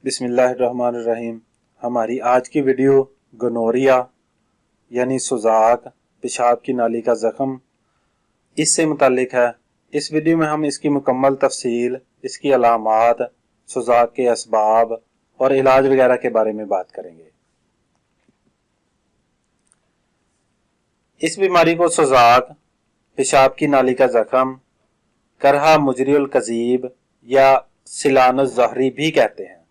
बिस्मिल्लाहिर्रहमानिर्रहीम। हमारी आज की वीडियो गनोरिया यानी सुजाक, पेशाब की नाली का ज़ख़म, इससे मुतालिक है। इस वीडियो में हम इसकी मुकम्मल तफसील, इसकी अलामात, सुजाक के असबाब और इलाज वगैरह के बारे में बात करेंगे। इस बीमारी को सुजाक, पेशाब की नाली का ज़ख़म, करहा मुजरियुल कज़ीब या सिलानुज़ ज़हरी भी कहते हैं।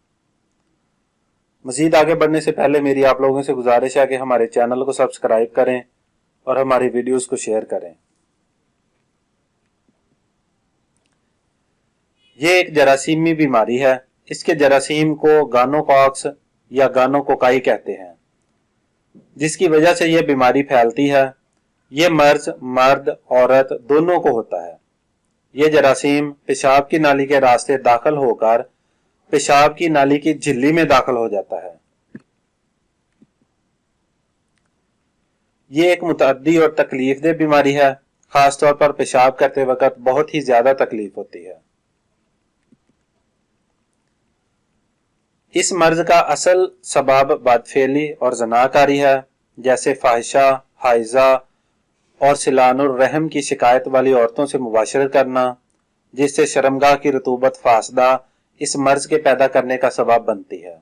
मज़ीद आगे बढ़ने से पहले मेरी आप लोगों से गुजारिश है कि हमारे चैनल को सब्सक्राइब करें और हमारी वीडियोस को शेयर करें। ये एक जरासीमी बीमारी है। इसके जरासीम को गानोकॉक्स या गानोकोकाई कहते हैं, जिसकी वजह से यह बीमारी फैलती है। ये मर्ज मर्द औरत दोनों को होता है। ये जरासीम पेशाब की नाली के रास्ते दाखिल होकर पेशाब की नाली की झिल्ली में दाखिल हो जाता है। ये एक मुतअद्दी और तकलीफदेह बीमारी है। खास तौर पर पेशाब करते वक्त बहुत ही ज्यादा तकलीफ होती है। इस मर्ज का असल सबब बदफेली और ज़नाकारी है, जैसे फाहिशा, हाइजा और सिलानुर रहम की शिकायत वाली औरतों से मुबाशरत करना, जिससे शर्मगाह की रतूबत फासदा इस मर्ज के पैदा करने का सबब बनती है।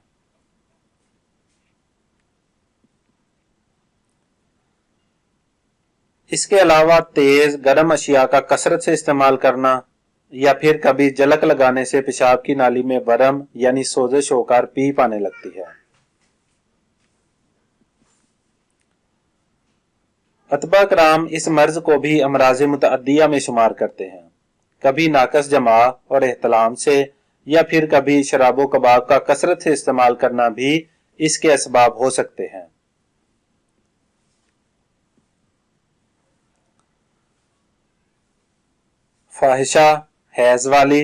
इसके अलावा तेज गर्म अशिया का कसरत से इस्तेमाल करना या फिर कभी जलक लगाने से पेशाब की नाली में बरम यानी सोजिश होकर पीप आने लगती है। अतबा कराम इस मर्ज को भी अमराज़ मुतअद्दिया में शुमार करते हैं। कभी नाकस जमा और एहतलाम से या फिर कभी शराबो कबाब का कसरत से इस्तेमाल करना भी इसके असबाब हो सकते हैं। फाहिशा, हैज वाली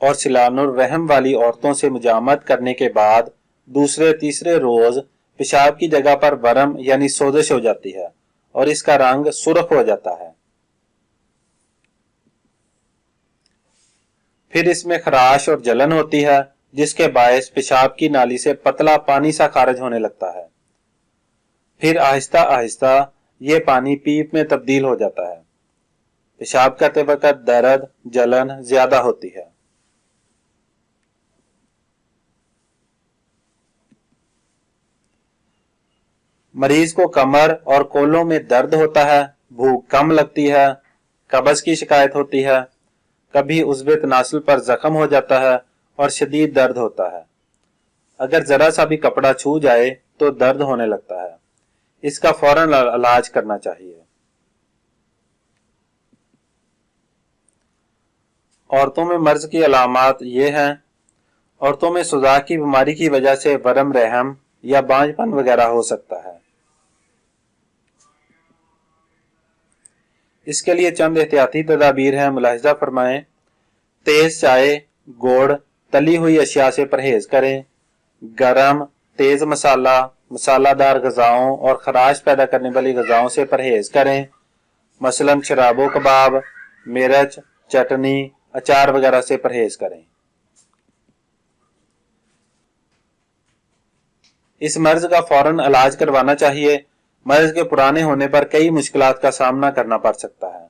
और सिलानुर रहम वाली औरतों से मुजामत करने के बाद दूसरे तीसरे रोज पेशाब की जगह पर बरम यानी सोजिश हो जाती है और इसका रंग सुर्ख हो जाता है। फिर इसमें खराश और जलन होती है, जिसके बायस पेशाब की नाली से पतला पानी सा खारिज होने लगता है। फिर आहिस्ता आहिस्ता ये पानी पीप में तब्दील हो जाता है। पेशाब करते वक्त दर्द जलन ज्यादा होती है। मरीज को कमर और कोलों में दर्द होता है, भूख कम लगती है, कब्ज की शिकायत होती है, कभी उज़्वे तनासुल पर जख्म हो जाता है और शदीद दर्द होता है। अगर जरा सा भी कपड़ा छू जाए तो दर्द होने लगता है। इसका फौरन इलाज करना चाहिए। औरतों में मर्ज की अलामात ये हैं। औरतों में सुजाक की बीमारी की वजह से वरम रहम या बांझपन वगैरह हो सकता है। इसके लिए चंद एहतियाती तदाबीर हैं, मुलाहिजा फरमाएं। तेज चाय, गुड़, तली हुई अशिया से परहेज करें। गरम तेज मसाला, मसालादार गजाओं और खराश पैदा करने वाली गजाओं से परहेज करें, मसलन शराबो कबाब, मिर्च, चटनी, अचार वगैरह से परहेज करें। इस मर्ज का फौरन इलाज करवाना चाहिए। मर्ज के पुराने होने पर कई मुश्किलात का सामना करना पड़ सकता है।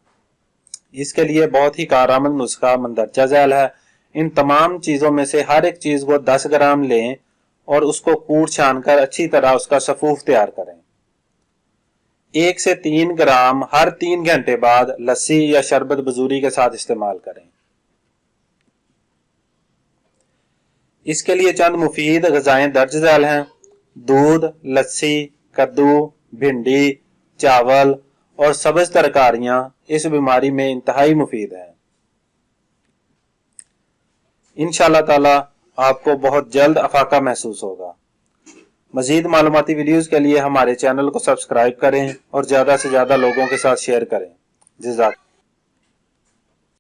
इसके लिए बहुत ही कारआमद नुस्खा मंदरजा झैल है। इन तमाम चीजों में से हर एक चीज को 10 ग्राम लें और उसको कूट छान कर अच्छी तरह उसका सफूफ तैयार करें। 1 से 3 ग्राम हर 3 घंटे बाद लस्सी या शरबत बजूरी के साथ इस्तेमाल करें। इसके लिए चंद मुफीद ग़िज़ाएं दर्ज झैल हैं। दूध, लस्सी, कद्दू, भिंडी, चावल और सब्ज तरकारियां इस बीमारी में इंतहाई मुफीद हैं। इंशाअल्लाह ताला आपको बहुत जल्द अफाका महसूस होगा। मजीद मालूमाती वीडियोस के लिए हमारे चैनल को सब्सक्राइब करें और ज्यादा से ज्यादा लोगों के साथ शेयर करें। जज़ाक